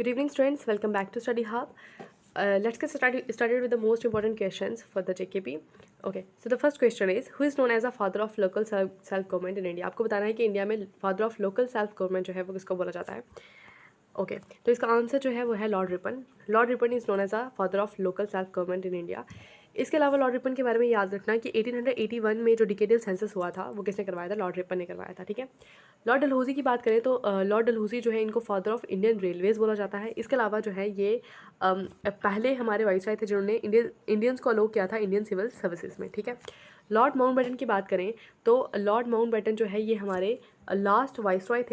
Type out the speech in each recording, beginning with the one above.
Good evening, students. Welcome back to Study Hub. Let's get started with the most important questions for the JKP. Okay, so the first question is, who is known as the father of local self government in India? आपको बताना है कि India में father of local self government जो है वो किसको बोला जाता है. ओके तो इसका आंसर जो है वो है Lord Ripon. Lord Ripon is known as a father of local self government in India. इसके अलावा लॉर्ड रिपन के बारे में याद रखना कि 1881 में जो डिकेडियल सेंसस हुआ था वो किसने करवाया था? लॉर्ड रिपन ने करवाया था. ठीक है. लॉर्ड डलहौजी की बात करें तो लॉर्ड डलहौजी जो है इनको फादर ऑफ इंडियन रेलवेज़ बोला जाता है. इसके अलावा जो है ये पहले हमारे वाइसराय थे जिन्होंने इंडियंस को अलो किया था इंडियन सिविल सर्विसेज में. ठीक है. लॉर्ड माउंटबेटन की बात करें तो लॉर्ड माउंटबेटन जो है ये हमारे लास्ट वाइसराय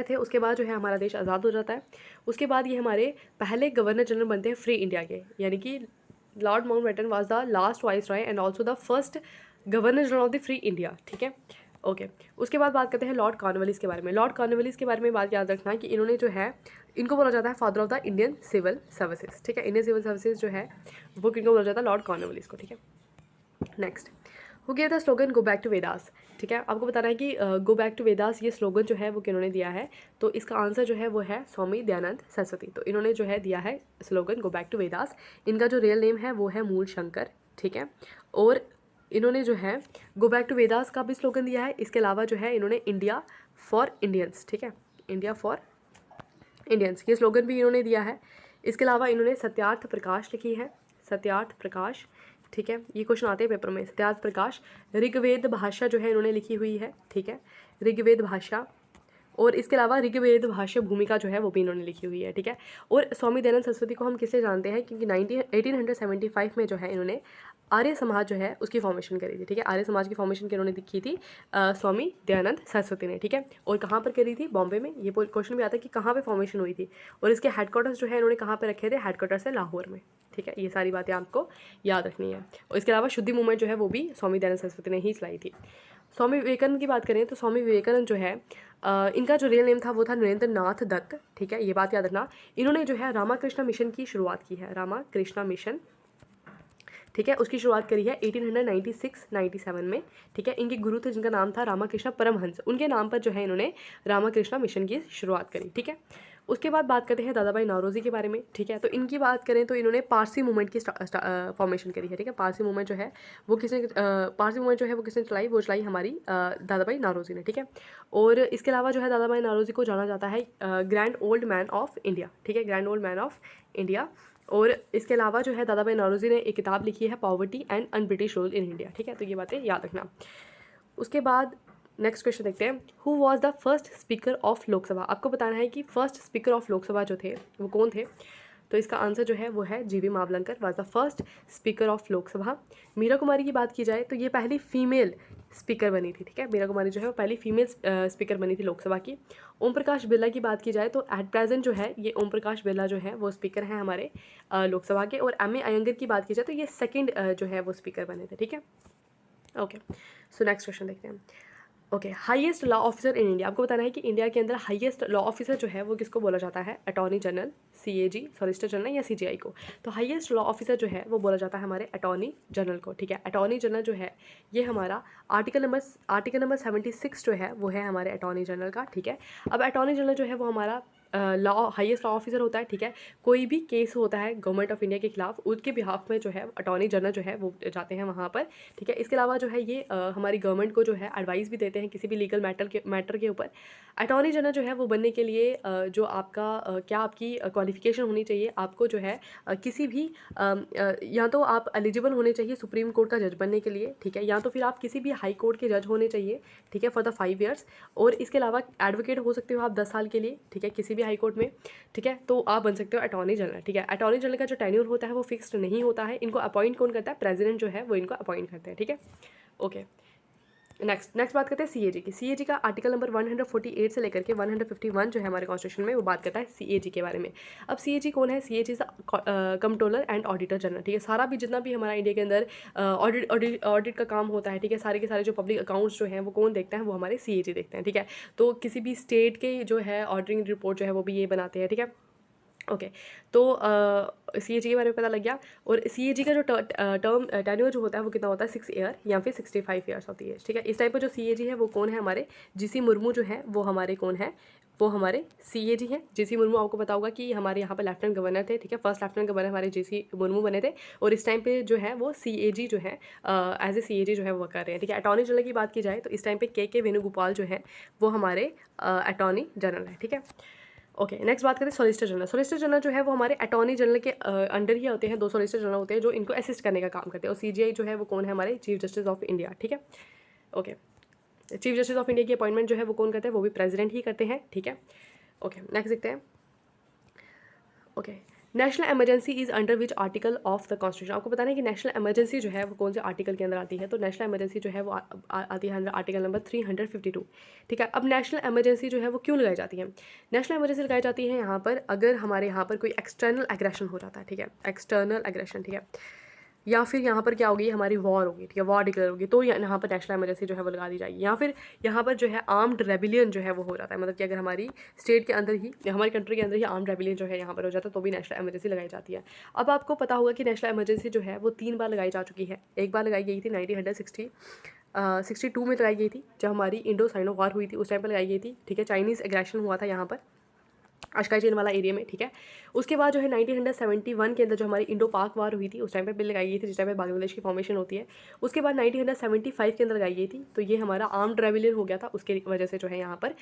थे. उसके बाद जो है हमारा देश आज़ाद हो जाता है. उसके बाद ये हमारे पहले गवर्नर जनरल बनते हैं फ्री इंडिया के, यानी कि Lord Mountbatten was the last viceroy and also the first governor general of the free India. ठीक है. ओके उसके बाद बात करते हैं लॉर्ड कॉर्नवालिस के बारे में. लॉर्ड कॉर्नवालिस के बारे में बात याद रखना कि इन्होंने जो है इनको बोला जाता है father of the Indian civil services. ठीक है. इंडियन सिविल सर्विसेज जो है वो किनको बोला जाता है? लॉर्ड कॉर्नवालिस को. ठीक है. Next, who gave the slogan go back to Vedas. ठीक है. आपको बताना है कि गो बैक टू वेदास ये स्लोगन जो है वो किन्होंने दिया है. तो इसका आंसर जो है वो है स्वामी दयानंद सरस्वती. तो इन्होंने जो है दिया है slogan go back to Vedas. इनका जो रियल नेम है वो है मूल शंकर. ठीक है. और इन्होंने जो है गो बैक टू वेदास का भी स्लोगन दिया है. इसके अलावा जो है इन्होंने इंडिया फॉर इंडियंस. ठीक है. इंडिया फॉर इंडियंस ये स्लोगन भी इन्होंने दिया है. इसके अलावा इन्होंने सत्यार्थ प्रकाश लिखी है. सत्यार्थ प्रकाश. ठीक है. ये क्वेश्चन आते हैं पेपर में. सत्यार्थ प्रकाश. ऋग्वेद भाषा जो है इन्होंने लिखी हुई है. ठीक है. ऋग्वेद भाषा. और इसके अलावा ऋग्वेद भाष्य भूमिका जो है वो भी इन्होंने लिखी हुई है. ठीक है. और स्वामी दयानंद सरस्वती को हम किससे जानते हैं? क्योंकि 1875 में जो है इन्होंने आर्य समाज जो है उसकी फॉर्मेशन करी थी. ठीक है. आर्य समाज की फॉर्मेशन की इन्होंने की थी स्वामी दयानंद सरस्वती ने. ठीक है. और कहाँ पर करी थी? बॉम्बे में. ये क्वेश्चन भी आता है कि कहाँ पर फॉर्मेशन हुई थी. और इसके हेडक्वार्टर्स जो है इन्होंने कहाँ पर रखे थे? हेडक्वार्टर्स है लाहौर में. ठीक है. ये सारी बातें आपको याद रखनी है. और इसके अलावा शुद्धि मूवमेंट जो है वो भी स्वामी दयानंद सरस्वती ने ही चलाई थी. स्वामी विवेकानंद की बात करें तो स्वामी विवेकानंद जो है इनका जो रियल नेम था वो था नरेंद्र नाथ दत्त. ठीक है. ये बात याद रखना. इन्होंने जो है रामाकृष्णा मिशन की शुरुआत की है. रामाकृष्णा मिशन. ठीक है. उसकी शुरुआत करी है 1896-97 में. ठीक है. इनके गुरु थे जिनका नाम था रामाकृष्ण परमहंस. उनके नाम पर जो है इन्होंने रामाकृष्णा मिशन की शुरुआत करी. ठीक है. उसके बाद बात करते हैं दादा भाई नौरोजी के बारे में. ठीक है. तो इनकी बात करें तो इन्होंने पारसी मूवमेंट की फॉर्मेशन करी है. ठीक है. पारसी मूवमेंट जो है वो किसने चलाई? वो चलाई हमारी दादा भाई नौरोजी ने. ठीक है. और इसके अलावा जो है दादा भाई नौरोजी को जाना जाता है grand old man of India. ठीक है. Grand old man of India. और इसके अलावा जो है दादा भाई नौरोजी ने एक किताब लिखी है poverty and un British rule in India. ठीक है. तो ये बातें याद रखना. उसके बाद नेक्स्ट क्वेश्चन देखते हैं. Who was the first speaker of Lok Sabha. आपको बताना है कि फर्स्ट स्पीकर ऑफ लोकसभा जो थे वो कौन थे. तो इसका आंसर जो है वो है G V Mavalankar was the first speaker of Lok Sabha. Meera Kumari की बात की जाए तो ये पहली फीमेल स्पीकर बनी थी. ठीक है. मीरा कुमारी जो है वो पहली फीमेल स्पीकर बनी थी लोकसभा की. ओम प्रकाश बिरला की बात की जाए तो एट प्रेजेंट जो है ये ओम प्रकाश बिरला जो है वो स्पीकर हैं हमारे लोकसभा के. और एम ए अयंगर की बात की जाए तो ये सेकेंड जो है वो स्पीकर बने थे. ठीक है. ओके सो नेक्स्ट क्वेश्चन देखते हैं. Okay highest law officer in India. आपको बताना है कि इंडिया के अंदर हाईएस्ट लॉ ऑफिसर जो है वो किसको बोला जाता है? Attorney general, CAG, solicitor general या सीजीआई को. तो हाईएस्ट लॉ ऑफिसर जो है वो बोला जाता है हमारे अटॉर्नी जनरल को. ठीक है. अटॉर्नी जनरल जो है ये हमारा आर्टिकल नंबर 76 जो है वो है हमारे अटॉर्नी जनरल का. ठीक है. अब अटॉर्नी जनरल जो है वो हमारा हाईएस्ट लॉ ऑफिसर होता है. ठीक है. कोई भी केस होता है गवर्नमेंट ऑफ इंडिया के खिलाफ उसके बिहाफ में जो है अटॉर्नी जनरल जो है वो जाते हैं वहाँ पर. ठीक है. इसके अलावा जो है ये हमारी गवर्नमेंट को जो है एडवाइस भी देते हैं किसी भी लीगल मैटर के ऊपर. अटॉर्नी जनरल जो है वो बनने के लिए जो आपका क्या आपकी क्वालिफिकेशन होनी चाहिए. आपको जो है किसी भी या तो आप एलिजिबल होने चाहिए सुप्रीम कोर्ट का जज बनने के लिए. ठीक है. या तो फिर आप किसी भी हाई कोर्ट के जज होने चाहिए. ठीक है. For the 5 years. और इसके अलावा एडवोकेट हो सकते हो आप 10 साल के लिए. ठीक है. किसी भी हाई कोर्ट में. ठीक है. तो आप बन सकते हो अटॉर्नी जनरल. ठीक है. अटॉर्नी जनरल का जो टेन्योर होता है वो फिक्स्ड नहीं होता है. इनको अपॉइंट कौन करता है? प्रेसिडेंट जो है वो इनको अपॉइंट करते हैं. ठीक है. ओके नेक्स्ट बात करते हैं सीएजी की. सीएजी का आर्टिकल नंबर 148 से लेकर के 151 जो है हमारे कॉन्स्टिट्यूशन में वो बात करता है सीएजी के बारे में. अब सीएजी कौन है? CAG is controller and auditor general. ठीक है. सारा भी जितना भी हमारा इंडिया के अंदर ऑडिट का काम होता है. ठीक है. सारे के सारे जो पब्लिक अकाउंट्स जो हैं वो कौन देखता है? वो हमारे सीएजी देखते हैं. ठीक है. तो किसी भी स्टेट के जो है ऑडिटिंग रिपोर्ट जो है वो भी ये बनाते हैं. ठीक है. ओके। तो सीएजी के बारे में पता लग गया। और सीएजी का जो टर्म टेन्योर जो होता है वो कितना होता है 6 ईयर या फिर 65 ईयर्स होती है, ठीक है। इस टाइम पर जो सीएजी है वो कौन है, हमारे जीसी मुर्मू जो है वो हमारे कौन है, वो हमारे सीएजी हैं। जीसी मुर्मू आपको पता होगा कि हमारे यहाँ पर लेफ्टिनेंट गवर्नर थे, ठीक है। फर्स्ट लेफ्टिनेंट गवर्नर हमारे जीसी मुर्मू बने थे और इस टाइम पे जो है वो सीएजी जो है एज ए सीएजी जो है वो कर रहे हैं, ठीक है। अटॉर्नी जनरल की बात की जाए तो इस टाइम पे के वेणुगोपाल जो है वो हमारे अटॉर्नी जनरल है, ठीक है। ओके, नेक्स्ट बात करें सॉलिसिटर जनरल। सॉलिसिटर जनरल जो है वो हमारे अटॉर्नी जनरल के अंडर ही होते हैं। 2 सॉलिसिटर जनरल होते हैं जो इनको असिस्ट करने का काम करते हैं। और सीजीआई जो है वो कौन है, हमारे चीफ जस्टिस ऑफ इंडिया, ठीक है। Okay, chief justice of India की अपॉइंटमेंट जो है वो कौन करते हैं, वो भी प्रेसिडेंट ही करते हैं, ठीक है। ओके, नेक्स्ट देखते हैं। Okay, national emergency is under which article of the constitution. आपको बताना है कि नेशनल इमरजेंसी जो है वो कौन से आर्टिकल के अंदर आती है। तो नेशनल इमरजेंसी जो है वो आती है आर्टिकल नंबर 352, ठीक है। अब नेशनल इमरजेंसी जो है वो क्यों लगाई जाती है, नेशनल इमरजेंसी लगाई जाती है यहाँ पर अगर हमारे यहाँ पर कोई एक्सटर्नल एग्रेशन हो जाता है, ठीक है। एक्सटर्नल एग्रेशन, ठीक है। या फिर यहाँ पर क्या होगी, हमारी वॉर होगी, ठीक है, वॉर डिक्लेयर होगी, तो यहाँ पर नेशनल इमरजेंसी जो है वो लगा दी जाएगी। या फिर यहाँ पर जो है आर्म्ड रेबिलियन जो है वो हो जाता है, मतलब कि अगर हमारी स्टेट के अंदर ही, हमारी कंट्री के अंदर ही आर्म्ड रेबिलियन जो है यहाँ पर हो जाता है तो भी नेशनल इमरजेंसी लगाई जाती है। अब आपको पता होगा कि नेशनल इमरजेंसी जो है वो 3 बार लगाई जा चुकी है। एक बार लगाई गई थी 1962 में लगाई गई थी, जब हमारी इंडो साइनो वॉर हुई थी उस टाइम पर लगाई गई थी, ठीक है। चाइनीज़ एग्रेशन हुआ था यहाँ पर अशकाई चेन वाला एरिया में, ठीक है। उसके बाद जो है 1971 के अंदर जो हमारी इंडो पाक वार हुई थी उस टाइम पे बिल लगाई गई थी, जिस टाइम पे बांग्लादेश की फॉर्मेशन होती है। उसके बाद 1975 के अंदर लगाई गई थी, तो ये हमारा आर्म्ड रेबिलियन हो गया था, उसके वजह से जो है यहाँ पर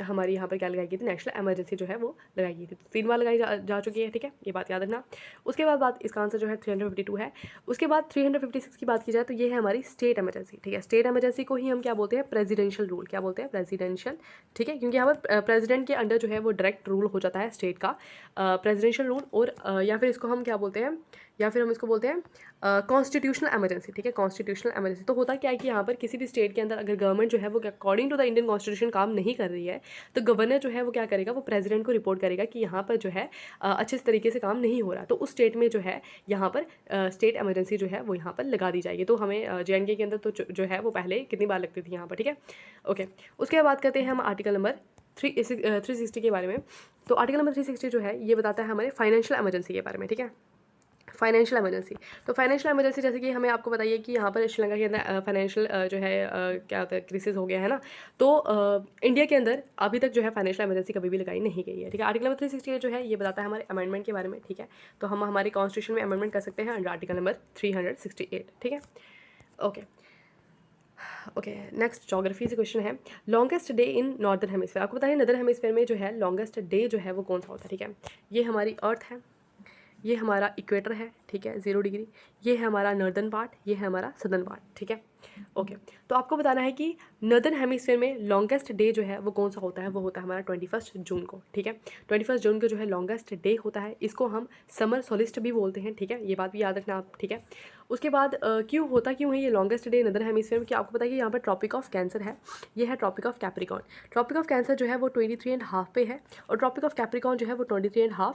हमारी यहाँ पर क्या लगाई गई थी, नेशनल इमरजेंसी जो है वो लगाई गई थी। 3 बार लगाई जा चुकी है, ठीक है, ये बात याद रखना। उसके बाद इसका आंसर जो है 352 है। उसके बाद 356 की बात की जाए तो ये है हमारी स्टेट इमरजेंसी, ठीक है। स्टेट इमरजेंसी को ही हम क्या बोलते हैं, प्रेसिडेंशियल रूल, क्या बोलते हैं, प्रेसिडेंशियल, ठीक है। क्योंकि यहाँ पर प्रेसिडेंट के अंडर जो है वो डायरेक्ट रूल हो जाता है स्टेट का, प्रेसिडेंशियल रूल। और या फिर इसको हम क्या बोलते हैं, या फिर हम इसको बोलते हैं कॉन्स्टिट्यूशनल इमरजेंसी, ठीक है। कॉन्स्टिट्यूशनल इमरजेंसी तो होता क्या है कि यहाँ पर किसी भी स्टेट के अंदर अगर गवर्नमेंट जो है वो according to the Indian constitution काम नहीं कर रही है तो गवर्नर जो है वो क्या करेगा, वो प्रेसिडेंट को रिपोर्ट करेगा कि यहाँ पर जो है अच्छे तरीके से काम नहीं हो रहा, तो उस स्टेट में जो है यहाँ पर स्टेट इमरजेंसी जो है वो यहाँ पर लगा दी जाएगी। तो हमें JNK के अंदर तो जो है वो पहले कितनी बार लगती थी यहाँ पर, ठीक है। ओके, उसके बाद बात करते हैं हम आर्टिकल नंबर 360 के बारे में। तो आर्टिकल नंबर 360 जो है ये बताता है हमारे फाइनेंशियल इमरजेंसी के बारे में, ठीक है। फाइनेंशियल इमरजेंसी, तो फाइनेंशियल इमरजेंसी जैसे कि हमें आपको बताइए कि यहाँ पर श्रीलंका के अंदर फाइनेंशियल जो है क्या होता है, क्राइसिस हो गया है ना, तो इंडिया के अंदर अभी तक जो है फाइनेंशियल इमरजेंसी कभी भी लगाई नहीं गई है, ठीक है। आर्टिकल नंबर 368 जो है ये बताता है हमारे अमेंडमेंट के बारे में, ठीक है। तो हम हमारे कॉन्स्टिट्यूशन में अमेंडमेंट कर सकते हैं अंडर आर्टिकल नंबर 368, ठीक है। ओके ओके, नेक्स्ट ज्योग्राफी से क्वेश्चन है, longest day in northern hemisphere. आपको पता है नॉर्दर्न हेमिस्फीयर में जो है लॉन्गेस्ट डे जो है वो कौन सा होता है, ठीक है। ये हमारी अर्थ है, ये हमारा इक्वेटर है, ठीक है, 0 डिग्री, ये है हमारा नॉर्दर्न पार्ट, ये है हमारा सदर्न पार्ट, ठीक है। ओके, तो आपको बताना है कि नॉर्दर्न हेमिस्फीयर में लॉन्गेस्ट डे जो है वो कौन सा होता है, वो होता है हमारा 21 जून को, ठीक है। 21 जून को जो है लॉन्गेस्ट डे होता है, इसको हम समर सोलिस्ट भी बोलते हैं, ठीक है, ये बात भी याद रखना आप, ठीक है। उसके बाद क्यों है ये लॉन्गेस्ट डे नॉर्दर्न हेमिस्फीयर में, कि आपको पता है कि यहाँ पर ट्रॉपिक ऑफ कैंसर है, ये है tropic of Capricorn. Tropic of cancer जो है वो 23.5 पे है और ट्रॉपिक ऑफ कैप्रिकॉर्न जो है वो 23.5,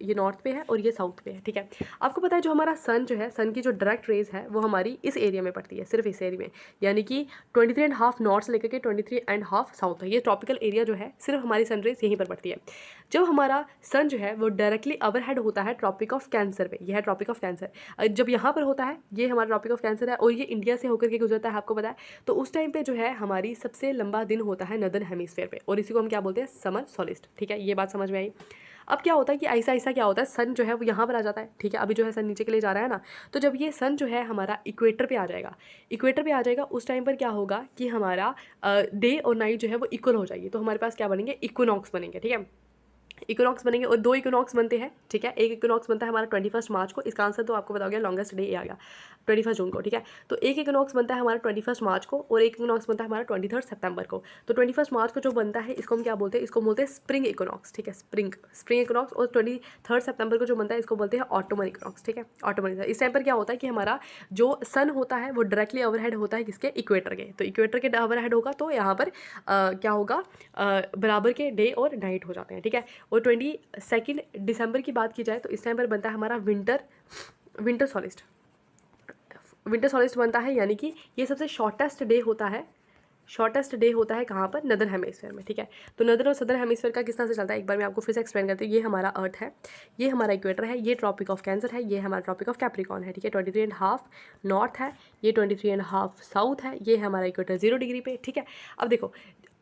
ये नॉर्थ पे है और ये साउथ पे है, ठीक है। आपको पता है जो हमारा सन जो है, सन की जो डायरेक्ट रेज है वो हमारी इस एरिया में पड़ती है, सिर्फ इस एरिया में, यानी कि 23.5 नॉर्थ से लेकर के 23.5 साउथ है, ये ट्रॉपिकल एरिया जो है सिर्फ हमारी सन रेज यहीं पर पड़ती है। जब हमारा सन जो है वो डायरेक्टली ओवरहेड होता है ट्रॉपिक ऑफ कैंसर पे, यह है ट्रॉपिक ऑफ कैंसर, जब यहाँ पर होता है ये हमारा ट्रॉपिक ऑफ कैंसर है और ये इंडिया से होकर के गुजरता है, आपको पता है। तो उस टाइम पे जो है हमारी सबसे लंबा दिन होता है नॉर्दर्न हेमिस्फीयर पे और इसी को हम क्या बोलते हैं, समर सोलिस्ट, ठीक है, ये बात समझ में आई। अब क्या होता है कि ऐसा ऐसा क्या होता है, सन जो है वो यहाँ पर आ जाता है, ठीक है। अभी जो है सन नीचे के लिए जा रहा है ना, तो जब ये सन जो है हमारा इक्वेटर पे आ जाएगा, इक्वेटर पे आ जाएगा, उस टाइम पर क्या होगा कि हमारा डे और नाइट जो है वो इक्वल हो जाएगी, तो हमारे पास क्या बनेंगे, इक्विनॉक्स बनेंगे, ठीक है। इक्विनॉक्स बनेंगे और 2 इक्विनॉक्स बनते हैं, ठीक है। एक इक्विनॉक्स बनता है हमारा 21 मार्च को, इसका आंसर तो आपको बता गया, लॉन्गेस्ट डे आ गया 21 जून को, ठीक है। तो एक इक्विनॉक्स बनता है हमारा 21 मार्च को और एक इक्विनॉक्स बनता है हमारा 23 सितंबर को। तो 21 मार्च को जो बनता है इसको हम क्या बोलते हैं, इसको बोलते हैं स्प्रिंग इक्विनॉक्स, ठीक है, स्प्रिंग इक्विनॉक्स। और 23 सितंबर को जो बनता है इसको बोलते हैं ऑटोमन इक्विनॉक्स, ठीक है, ऑटोमन। इस टाइम पर क्या होता है कि हमारा जो सन होता है वो डायरेक्टली ओवरहेड होता है किसके, इक्वेटर के, तो इक्वेटर के ओवरहेड होगा तो यहाँ पर क्या होगा, बराबर के डे और नाइट हो जाते हैं, ठीक है। और 22 दिसंबर की बात की जाए तो इस टाइम पर बनता है हमारा विंटर सोलिस्ट बनता है, यानी कि ये सबसे शॉर्टेस्ट डे होता है, शॉर्टेस्ट डे होता है कहाँ पर, नदर हेमिस्फेयर में, ठीक है। तो नदर और सदर हेमिस्फेयर का किस तरह से चलता है, एक बार मैं आपको फिर से एक्सप्लेन करती हूँ। ये हमारा अर्थ है, ये हमारा इक्वेटर है, ये ट्रॉपिक ऑफ कैंसर है, ये हमारा ट्रॉपिक ऑफ कैप्रिकॉन है, ठीक है। 23.5 नॉर्थ है, ये 23.5 साउथ है, ये हमारा इक्वेटर 0 डिग्री पे, ठीक है। अब देखो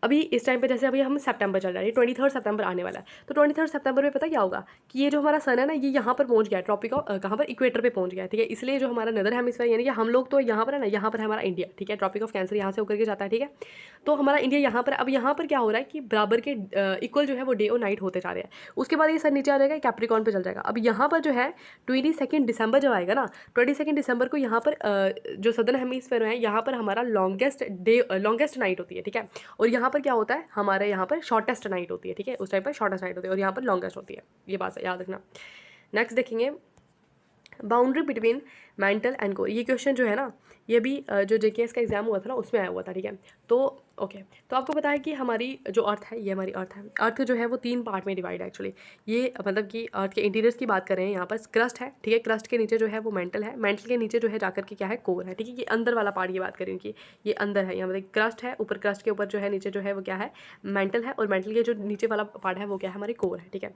अभी इस टाइम पे जैसे अभी हम सितंबर चल रहा है, 23 सितंबर आने वाला है, तो 23 सितंबर में पता क्या होगा कि ये जो हमारा सन है ना, ये यहाँ पर पहुँच गया है, ट्रॉपिक ऑफ कहाँ पर, इक्वेटर पे पहुँच गया है, ठीक है। इसलिए जो हमारा नदर हेमिस्फीयर यानी कि हम लोग तो यहाँ पर है ना, यहाँ पर है हमारा इंडिया, ठीक है। ट्रॉपिक ऑफ कैंसर यहाँ से होकर के जाता है, ठीक है। तो हमारा इंडिया यहाँ पर, अब यहाँ पर क्या हो रहा है कि बराबर के इक्वल जो है वो डे और नाइट होते जा रहे हैं। उसके बाद ये सन नीचे आ जाएगा, कैप्रिकॉन पे चल जाएगा। अब यहाँ पर जो है 22 दिसंबर जब आएगा ना, 22 दिसंबर को यहाँ पर जो सदर्न हेमिस्फीयर है यहाँ पर हमारा लॉन्गेस्ट नाइट होती है, ठीक है। और यहाँ पर क्या होता है, हमारे यहाँ पर शॉर्टेस्ट नाइट होती है, ठीक है। उस टाइम पर शॉर्टेस्ट नाइट होती है और यहाँ पर लॉन्गेस्ट होती है, ये बात याद रखना। नेक्स्ट देखेंगे boundary between mental and core. ये क्वेश्चन जो है ना, ये भी जो जेकेएस का एग्जाम हुआ था ना उसमें आया हुआ था, ठीक है। तो ओके, तो आपको पता है कि हमारी जो अर्थ है, ये हमारी अर्थ है। अर्थ जो है वो 3 पार्ट में डिवाइड है एक्चुअली। ये मतलब कि अर्थ के इंटीरियर्स की बात कर रहे हैं, यहाँ पर क्रस्ट है, ठीक है। क्रस्ट के नीचे जो है वो मेंटल है, मेंटल के नीचे जो है जाकर के क्या है, कोर है, ठीक है। ये अंदर वाला पार्ट की बात करें कि ये अंदर है, यहाँ मतलब क्रस्ट है, ऊपर क्रस्ट के ऊपर जो है नीचे जो है वो क्या है, मेंटल है, और मेंटल के जो नीचे वाला पार्ट है वो क्या है, हमारी कोर है, ठीक है।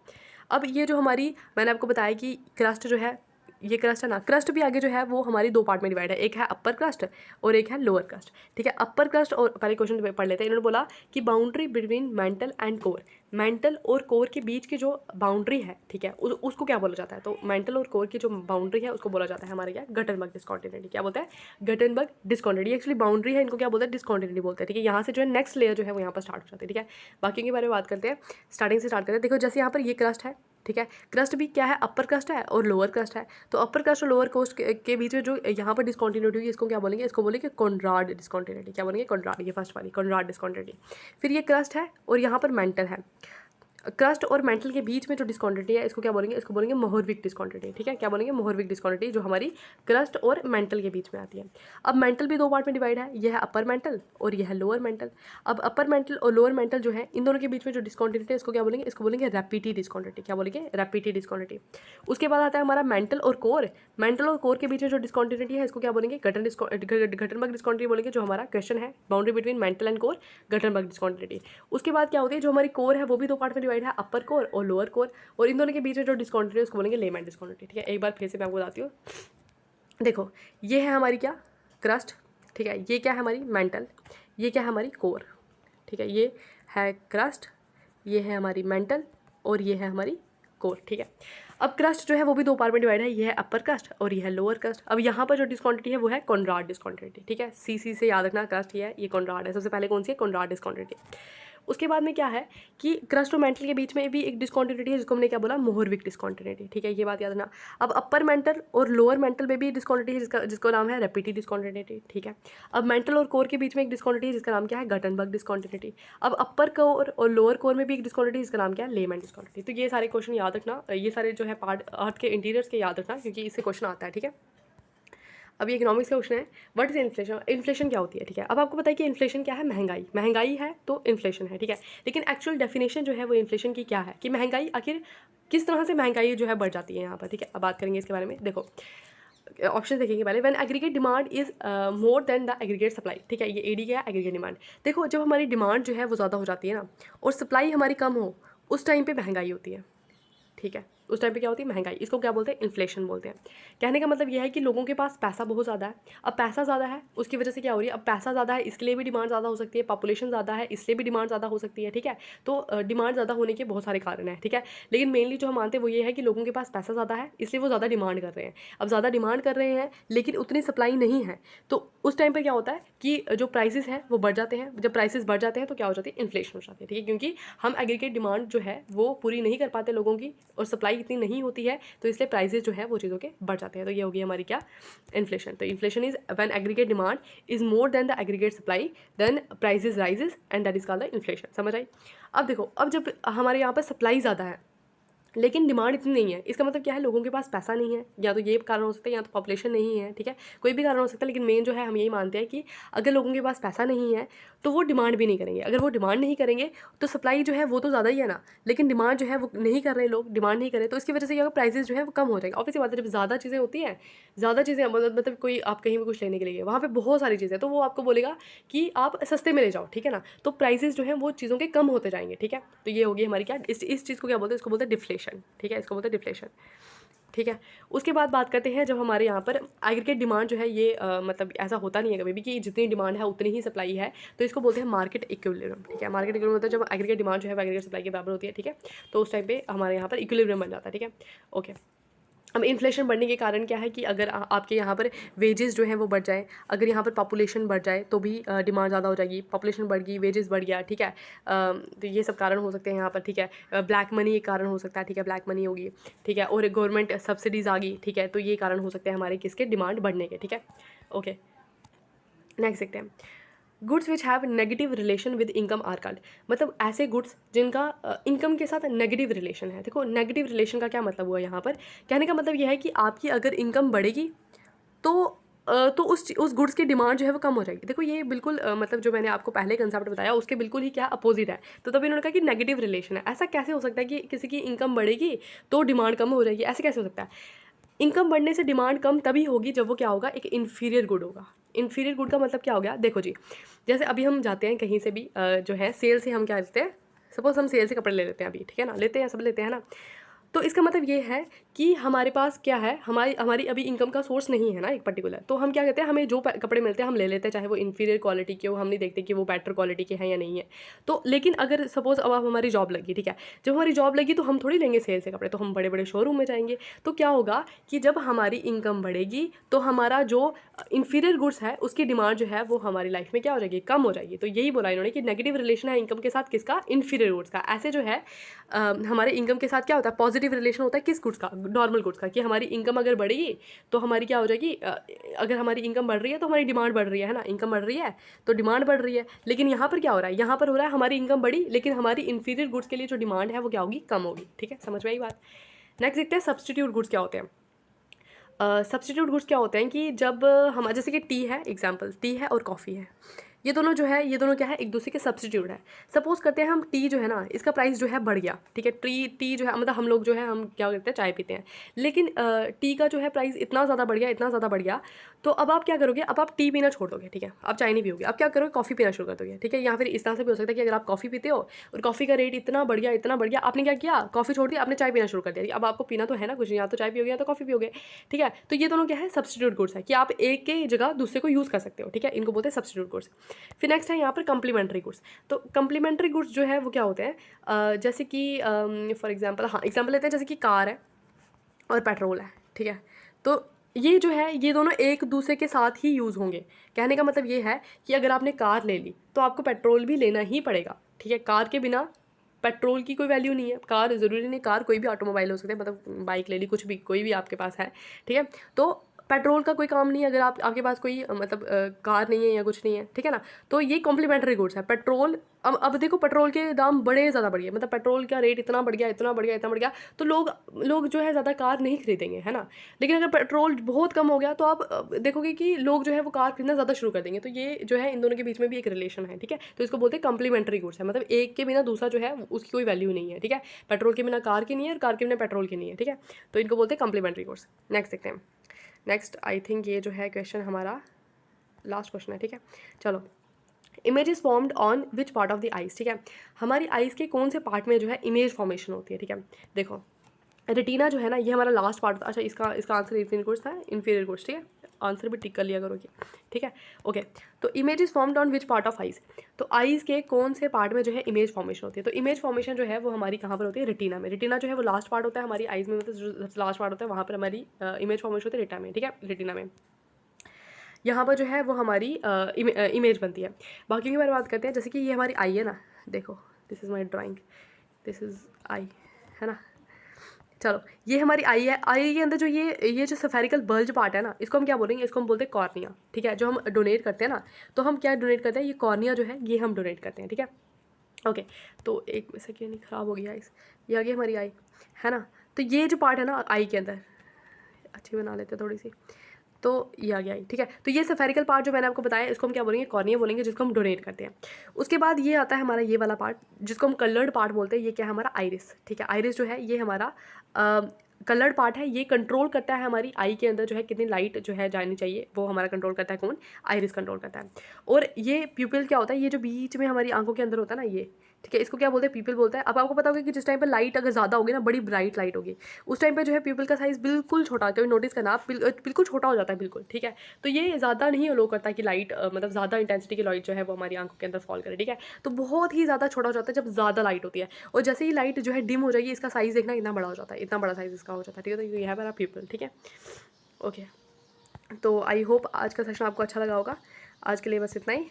अब ये जो हमारी, मैंने आपको बताया कि क्रस्ट जो है, ये क्रस्ट है ना, क्रस्ट भी आगे जो है वो हमारी 2 पार्ट में डिवाइड है, एक है अपर क्रस्ट और एक है लोअर क्रस्ट, ठीक है। अपर क्रस्ट, और पहले क्वेश्चन पढ़ लेते हैं। इन्होंने बोला कि boundary between mental and core, mental और कोर के बीच की जो बाउंड्री है, ठीक है, उसको क्या बोला जाता है। तो मेंटल और कोर की जो बाउंड्री है उसको बोला जाता है हमारे क्या, गटनबर्ग डिस्कॉन्टिन्यूटी। क्या बोलते हैं, गटनबर्ग डिस्कॉन्टिन्यूटी। एक्चुअली बाउंड्री है, इनको क्या बोलते हैं, डिस्कॉन्टिन्यूटी बोलते हैं, ठीक है। यहाँ से जो है नेक्स्ट लेयर जो है वो यहाँ पर स्टार्ट हो जाती है, ठीक है। बाकी के बारे में बात करते हैं, स्टार्टिंग से स्टार्ट करते हैं। देखो जैसे यहाँ पर ये क्रस्ट है, ठीक है। क्रस्ट भी क्या है, अपर क्रस्ट है और लोअर क्रस्ट है। तो अपर क्रस्ट और लोअर क्रस्ट के बीच में जो यहाँ पर डिस्कॉन्टिन्यूटी होगी, इसको क्या बोलेंगे, इसको बोलेंगे कॉनराड डिस्कॉन्टिन्यूटी। क्या बोलेंगे, कॉनराड, ये फर्स्ट वाली कॉनराड डिस्कॉन्टिन्यूटी। फिर ये क्रस्ट है और यहाँ पर मेंटल है। क्रस्ट और मेंटल के बीच में जो डिस्कॉन्टिन्यूटी है इसको क्या बोलेंगे, इसको बोलेंगे मोहरविक डिस्कॉन्टिन्यूटी, ठीक है। क्या बोलेंगे, मोहरविक डिस्कॉन्टिन्यूटी, जो हमारी क्रस्ट और मेंटल के बीच में आती है। अब मेंटल भी 2 पार्ट में डिवाइड है, यह है अपर मेंटल और यह है लोअर मेंटल। अब अपर मेंटल और लोअर मेंटल जो है, इन दोनों के बीच में जो डिस्कॉन्टिन्यूटी है इसको क्या बोलेंगे, इसको बोलेंगे रैपिटी डिस्कॉन्टिन्यूटी। क्या बोलेंगे, रैपिटी डिस्कॉन्टिन्यूटी। उसके बाद आता है हमारा मेंटल और कोर। मेंटल और कोर के बीच में जो डिस्कॉन्टिन्यूटी है इसको क्या बोलेंगे, गटनबर्ग डिस्कॉन्टिन्यूटी बोलेंगे, जो हमारा क्वेश्चन है, boundary between mental and core, Gutenberg discontinuity. उसके बाद क्या होती है, जो हमारी कोर है वो भी 2 पार्ट में डिवाइड है, अपर कोर और लोअर कोर, और इन दोनों के बीच में जो डिस्कॉन्टिन्यूटी है उसको बोलेंगे लेमैन डिस्कॉन्टिन्यूटी, ठीक है। एक बार फिर से मैं आपको बताती हूँ। देखो ये है हमारी क्या, क्रस्ट, ठीक है। ये क्या है हमारी मेंटल, ये क्या है हमारी कोर, ठीक है। ये है क्रस्ट, ये है हमारी मेंटल और ये है हमारी कोर, ठीक है। अब क्रस्ट जो है वो भी 2 पार्ट में डिवाइड है, ये है अपर क्रस्ट और ये है लोअर क्रस्ट। अब यहाँ पर जो डिस्कॉन्टिन्यूटी है वो है कॉनराड डिस्कॉन्टिन्यूटी, ठीक है। सी से याद रखना, क्रस्ट ये कॉनराड है। सबसे पहले कौन सी है, कॉनराड डिस्कॉन्टिन्यूटी। उसके बाद में क्या है कि क्रस्ट और मेंटल के बीच में भी एक डिस्कॉन्टिन्यूटी है जिसको हमने क्या बोला, मोहरविक डिस्कॉन्टिन्यूटी, ठीक है। ये बात याद रखना। अब अपर मेंटल और लोअर मेंटल में भी डिस्कॉन्टिन्यूटी है जिसका नाम है रैपिटी डिस्कॉन्टिन्यूटी, ठीक है। अब मेंटल और कोर के बीच में एक डिस्कॉन्टिन्यूटी है जिसका नाम क्या है, गटनबर्ग डिस्कॉन्टिन्यूटी। अब अपर कोर और लोअर कोर में भी एक डिस्कॉन्टिन्यूटी जिसका नाम क्या है, लेमैन डिस्कॉन्टिन्यूटी। तो ये सारे क्वेश्चन याद रखना, ये सारे जो है पार्ट अर्थ के इंटीरियर्स के याद रखना, क्योंकि इससे क्वेश्चन आता है, ठीक है। अब ये इकोनॉमिक्स का क्वेश्चन है, व्हाट इज इन्फ्लेशन। इन्फ्लेशन क्या होती है, ठीक है। अब आपको पता है कि इन्फ्लेशन क्या है, महंगाई। महंगाई है तो इन्फ्लेशन है, ठीक है। लेकिन एक्चुअल डेफिनेशन जो है वो इन्फ्लेशन की क्या है, कि महंगाई आखिर किस तरह से महंगाई जो है बढ़ जाती है यहाँ पर, ठीक है। अब बात करेंगे इसके बारे में। देखो ऑप्शन देखेंगे पहले, when aggregate demand is more than the aggregate supply, ठीक है। ये एडी क्या है, एग्रीगेट डिमांड। देखो जब हमारी डिमांड जो है वो ज़्यादा हो जाती है ना और सप्लाई हमारी कम हो, उस टाइम पे महंगाई होती है, ठीक है। उस टाइम पे क्या होती है, महंगाई। इसको क्या बोलते हैं, इन्फ्लेशन बोलते हैं। कहने का मतलब यह है कि लोगों के पास पैसा बहुत ज़्यादा है। अब पैसा ज़्यादा है उसकी वजह से क्या हो रही है, अब पैसा ज़्यादा है इसके लिए भी डिमांड ज़्यादा हो सकती है, पॉपुलेशन ज़्यादा है इसलिए भी डिमांड ज़्यादा हो सकती है, ठीक है। तो डिमांड ज़्यादा होने के बहुत सारे कारण हैं, ठीक है। लेकिन मेनली जो हम मानते हैं वो ये है कि लोगों के पास पैसा ज़्यादा है इसलिए वो ज़्यादा डिमांड कर रहे हैं। अब ज़्यादा डिमांड कर रहे हैं लेकिन उतनी सप्लाई नहीं है, तो उस टाइम पर क्या होता है कि जो प्राइसेस हैं वो बढ़ जाते हैं। जब प्राइसेस बढ़ जाते हैं तो क्या हो जाती है, इन्फ्लेशन हो जाती है, ठीक है। क्योंकि हम एग्रीगेट डिमांड जो है वो पूरी नहीं कर पाते लोगों की और सप्लाई इतनी नहीं होती है, तो इसलिए प्राइसेस जो है वो चीज़ों के बढ़ जाते हैं। तो ये होगी हमारी क्या, इन्फ्लेशन। तो inflation is when aggregate demand is more than the aggregate supply, then prices rises and that is called the inflation. समझ आई। अब देखो, अब जब हमारे यहाँ पर सप्लाई ज़्यादा है लेकिन डिमांड इतनी नहीं है। इसका मतलब क्या है, लोगों के पास पैसा नहीं है, या तो ये कारण हो सकता है, या तो पॉपुलेशन नहीं है, ठीक है, कोई भी कारण हो सकता है। लेकिन मेन जो है हम यही मानते हैं कि अगर लोगों के पास पैसा नहीं है तो वो डिमांड भी नहीं करेंगे। अगर वो डिमांड नहीं करेंगे तो सप्लाई जो है वो तो ज़्यादा ही है ना, लेकिन डिमांड जो है वो नहीं कर रहे, लोग डिमांड नहीं कर रहे, तो इसकी वजह से क्या होगा, प्राइसेस जो है वो कम हो जाएगा। ऑब्वियसली बात है, जब ज़्यादा चीज़ें होती हैं, ज़्यादा चीज़ें मतलब कोई आप कहीं भी कुछ लेने के लिए गए, वहाँ पे बहुत सारी चीज़ें, तो वो आपको बोलेगा कि आप सस्ते में ले जाओ, ठीक है ना, तो प्राइसेस जो है वो चीज़ों के कम होते जाएंगे, ठीक है। तो ये होगी हमारी क्या, इस चीज़ को क्या बोलते हैं, इसको बोलते हैं डिफ्लेशन, ठीक है, इसको बोलते हैं डिफ्लेशन, ठीक है। उसके बाद बात करते हैं, जब हमारे यहाँ पर एग्रीगेट डिमांड जो है ये मतलब ऐसा होता नहीं है कभी भी कि जितनी डिमांड है उतनी ही सप्लाई है, तो इसको बोलते हैं मार्केट इक्विलिब्रियम, ठीक है। मार्केट इक्विलिब्रियम होता है जब एग्रीगेट डिमांड जो है एग्रीगेट सप्लाई के बराबर होती है, ठीक है, तो उस टाइम पे हमारे यहाँ पर इक्विलिब्रियम बन जाता है, ठीक है, ओके। अब इन्फ्लेशन बढ़ने के कारण क्या है कि अगर आपके यहाँ पर वेजेस जो हैं वो बढ़ जाए, अगर यहाँ पर पॉपुलेशन बढ़ जाए तो भी डिमांड ज़्यादा हो जाएगी, पॉपुलेशन बढ़ गई, वेजेस बढ़ गया, ठीक है, तो ये सब कारण हो सकते हैं यहाँ पर, ठीक है। ब्लैक मनी एक कारण हो सकता है, ठीक है, ब्लैक मनी होगी, ठीक है, और गवर्नमेंट सब्सिडीज़ आ गई, ठीक है, तो ये कारण हो सकते हैं हमारे किसके, डिमांड बढ़ने के, ठीक है, ओके। नेक्स्ट देखते हैं, goods which have negative relation with income are called, मतलब ऐसे गुड्स जिनका इनकम के साथ नेगेटिव रिलेशन है। देखो नेगेटिव रिलेशन का क्या मतलब हुआ यहाँ पर, कहने का मतलब यह है कि आपकी अगर इनकम बढ़ेगी तो तो उस गुड्स की डिमांड जो है वो कम हो जाएगी। देखो ये बिल्कुल मतलब जो मैंने आपको पहले कंसेप्ट बताया उसके बिल्कुल ही क्या अपोजिट है। तो तभी उन्होंने कहा कि नेगेटिव रिलेशन है। ऐसा कैसे हो सकता है कि किसी की इनकम बढ़ेगी तो डिमांड कम हो जाएगी, ऐसे कैसे हो सकता है। इनकम बढ़ने से डिमांड कम तभी होगी जब वो क्या होगा, एक इन्फीरियर गुड होगा। इन्फीरियर गुड का मतलब क्या हो गया, देखो जी, जैसे अभी हम जाते हैं कहीं से भी जो है सेल से हम क्या लेते हैं, सपोज हम सेल से कपड़े ले लेते हैं अभी, ठीक है ना, लेते हैं, सब लेते हैं ना। तो इसका मतलब ये है कि हमारे पास क्या है, हमारी हमारी अभी इनकम का सोर्स नहीं है ना एक पर्टिकुलर, तो हम क्या कहते हैं, हमें जो कपड़े मिलते हैं हम ले लेते हैं, चाहे वो इन्फीरियर क्वालिटी के हो, हम नहीं देखते कि वो बेटर क्वालिटी के हैं या नहीं है। तो लेकिन अगर सपोज अब हमारी जॉब लगी, ठीक है, जब हमारी जॉब लगी तो हम थोड़ी लेंगे सेल से कपड़े, तो हम बड़े बड़े शोरूम में जाएंगे। तो क्या होगा कि जब हमारी इनकम बढ़ेगी तो हमारा जो इन्फीरियर गुड्स है उसकी डिमांड जो है वो हमारी लाइफ में क्या हो जाएगी, कम हो जाएगी। तो यही बोला इन्होंने कि नेगेटिव रिलेशन है इनकम के साथ किसका, इन्फीरियर गुड्स का। ऐसे जो है हमारे इनकम के साथ क्या होता है, पॉजिटिव रिलेशन होता है किस गुड्स का, नॉर्मल गुड्स का, कि हमारी इनकम अगर बढ़ेगी तो हमारी क्या हो जाएगी, अगर हमारी इनकम बढ़ रही है तो हमारी डिमांड बढ़ रही है ना, इनकम बढ़ रही है तो डिमांड बढ़ रही है। लेकिन यहाँ पर क्या हो रहा है, यहाँ पर हो रहा है हमारी इनकम बढ़ी लेकिन हमारी इन्फीरियर गुड्स के लिए जो डिमांड है वो क्या होगी, कम होगी, ठीक है, समझ में आई बात। नेक्स्ट देखते हैं सब्सटीट्यूट गुड्स क्या होते हैं। सब्सटीट्यूट गुड्स क्या होते हैं कि जब हम जैसे कि टी है, एग्जांपल टी है और कॉफ़ी है, ये दोनों जो है, ये दोनों क्या है, एक दूसरे के सब्सटीट्यूट है। सपोज करते हैं हम टी जो है ना इसका प्राइस जो है बढ़ गया, ठीक है, टी जो है मतलब हम लोग जो है हम क्या करते हैं, चाय पीते हैं, लेकिन टी का जो है प्राइस इतना ज़्यादा बढ़ गया, इतना ज़्यादा बढ़ गया, तो अब आप क्या करोगे, अब आप टी पीना छोड़ दोगे, ठीक है, आप चाय नहीं पियोगे, अब क्या करोगे, कॉफ़ी पीना शुरू कर दोगे, ठीक है। या फिर इस तरह से भी हो सकता है कि अगर आप कॉफ़ी पीते हो और कॉफ़ी का रेट इतना बढ़ गया, इतना बढ़ गया, आपने क्या किया, कॉफ़ी छोड़ दी, आपने चाय पीना शुरू कर दिया। अब आपको पीना तो है ना कुछ, या तो चाय पियोगे या तो कॉफ़ी पियोगे, ठीक है। तो ये दोनों क्या है, सब्सटीट्यूट गुड्स है कि आप एक के जगह दूसरे को यूज़ कर सकते हो, ठीक है, इनको बोलते हैं सब्सटीट्यूट गुड्स। फिर नेक्स्ट है यहाँ पर कंप्लीमेंट्री गुड्स। तो कंप्लीमेंट्री गुड्स जो है वो क्या होते हैं, जैसे कि फॉर एग्जांपल, हाँ एग्जांपल लेते हैं, जैसे कि कार है और पेट्रोल है, ठीक है, तो ये जो है ये दोनों एक दूसरे के साथ ही यूज़ होंगे। कहने का मतलब ये है कि अगर आपने कार ले ली तो आपको पेट्रोल भी लेना ही पड़ेगा, ठीक है, कार के बिना पेट्रोल की कोई वैल्यू नहीं है। कार ज़रूरी नहीं, कार कोई भी ऑटोमोबाइल हो सकते हैं, मतलब बाइक ले ली, कुछ भी, कोई भी आपके पास है, ठीक है, तो पेट्रोल का कोई काम नहीं है अगर आपके पास कोई मतलब कार नहीं है या कुछ नहीं है, ठीक है ना। तो ये कॉम्प्लीमेंट्री गुड्स है। पेट्रोल, अब देखो पेट्रोल के दाम बड़े ज़्यादा बढ़ गए, मतलब पेट्रोल का रेट इतना बढ़ गया, इतना बढ़ गया, इतना बढ़ गया, तो लोग जो है ज़्यादा कार नहीं खरीदेंगे, है ना। लेकिन अगर पेट्रोल बहुत कम हो गया तो आप देखोगे कि लोग जो है वो कार खरीदना ज़्यादा शुरू कर देंगे। तो ये जो है इन दोनों के बीच में भी एक रिलेशन है, ठीक है। तो इसको बोलते हैं कॉम्प्लीमेंट्री गुड्स है, मतलब एक के बिना दूसरा जो है उसकी कोई वैल्यू नहीं है, ठीक है। पेट्रोल के बिना कार की नहीं है और कार के बिना पेट्रोल की नहीं है, ठीक है। तो इनको बोलते हैं कॉम्प्लीमेंट्री गुड्स। नेक्स्ट देखते हैं। नेक्स्ट आई थिंक ये जो है क्वेश्चन हमारा लास्ट क्वेश्चन है, ठीक है, चलो। Image is formed on which part of the eyes, ठीक है, हमारी आइज़ के कौन से पार्ट में जो है इमेज फॉर्मेशन होती है, ठीक है। देखो रेटिना जो है ना ये हमारा लास्ट पार्ट था। अच्छा इसका आंसर इन्फीरियर कोर्स था, इन्फीरियर कोर्स, ठीक है, आंसर भी टिक कर लिया करोगे, ठीक है, ओके। तो image is formed on which part of eyes, तो आइज़ के कौन से पार्ट में जो है इमेज फॉर्मेशन होती है। तो इमेज फॉर्मेशन जो है वो हमारी कहाँ पर होती है, रेटिना में। रेटिना जो है वो लास्ट पार्ट होता है हमारी आइज़ में, मतलब जो लास्ट पार्ट होता है वहाँ पर हमारी इमेज फॉर्मेशन होती है रेटिना में, ठीक है, रेटिना में। यहाँ पर जो है वो हमारी इमेज बनती है। बाकी की बारे में बात करते हैं, जैसे कि ये हमारी आई है ना, देखो this is my drawing, this is I, है ना। चलो ये हमारी आई है, आई के अंदर जो ये जो सफेरिकल बल्ज पार्ट है ना, इसको हम क्या बोलेंगे, इसको हम बोलते हैं कॉर्निया, ठीक है। जो हम डोनेट करते हैं ना, तो हम क्या डोनेट करते हैं, ये कॉर्निया जो है ये हम डोनेट करते हैं, ठीक है। ओके तो एक सेकेंड ख़राब हो गया आइस, ये आ गई हमारी आई, है ना। तो ये जो पार्ट है ना आई के अंदर, अच्छी बना लेते हैं थोड़ी सी, तो ये आ गया आई, ठीक है। तो ये सफेरिकल पार्ट जो मैंने आपको बताया इसको हम क्या बोलेंगे, कॉर्निया बोलेंगे, जिसको हम डोनेट करते हैं। उसके बाद ये आता है हमारा ये वाला पार्ट जिसको हम कलर्ड पार्ट बोलते हैं, ये क्या है हमारा आइरिस, ठीक है। आइरिस जो है ये हमारा कलर्ड पार्ट है, ये कंट्रोल करता है हमारी आई के अंदर जो है कितनी लाइट जो है जानी चाहिए, वो हमारा कंट्रोल करता है कौन, आइरिस कंट्रोल करता है। और ये प्यूपिल क्या होता है, ये जो बीच में हमारी आंखों के अंदर होता है ना ये, ठीक है, इसको क्या बोलते हैं, पीपल बोलता है। अब आपको पता होगा कि जिस टाइम पर लाइट अगर ज़्यादा होगी ना, बड़ी ब्राइट लाइट होगी, उस टाइम पे जो है पीपल का साइज़ बिल्कुल छोटा, कभी नोटिस करना आप, बिल्कुल छोटा हो जाता है बिल्कुल, ठीक है। तो ये ज़्यादा नहीं अलो करता कि लाइट मतलब ज़्यादा इंटेंसिटी की लाइट जो है वो हमारी आंखों के अंदर फॉल करे, ठीक है। तो बहुत ही ज़्यादा छोटा हो जाता है जब ज़्यादा लाइट होती है, और जैसे ही लाइट जो है डिम हो जाएगी इसका साइज़ देखना इतना बड़ा हो जाता है, इतना बड़ा साइज़ इसका हो जाता है, ठीक है। तो ये है मेरा पीपल, ठीक है। ओके, तो आई होप आज का सेशन आपको अच्छा लगा होगा। आज के लिए बस इतना ही,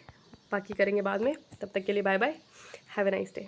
बाकी करेंगे बाद में, तब तक के लिए bye bye, have a nice day.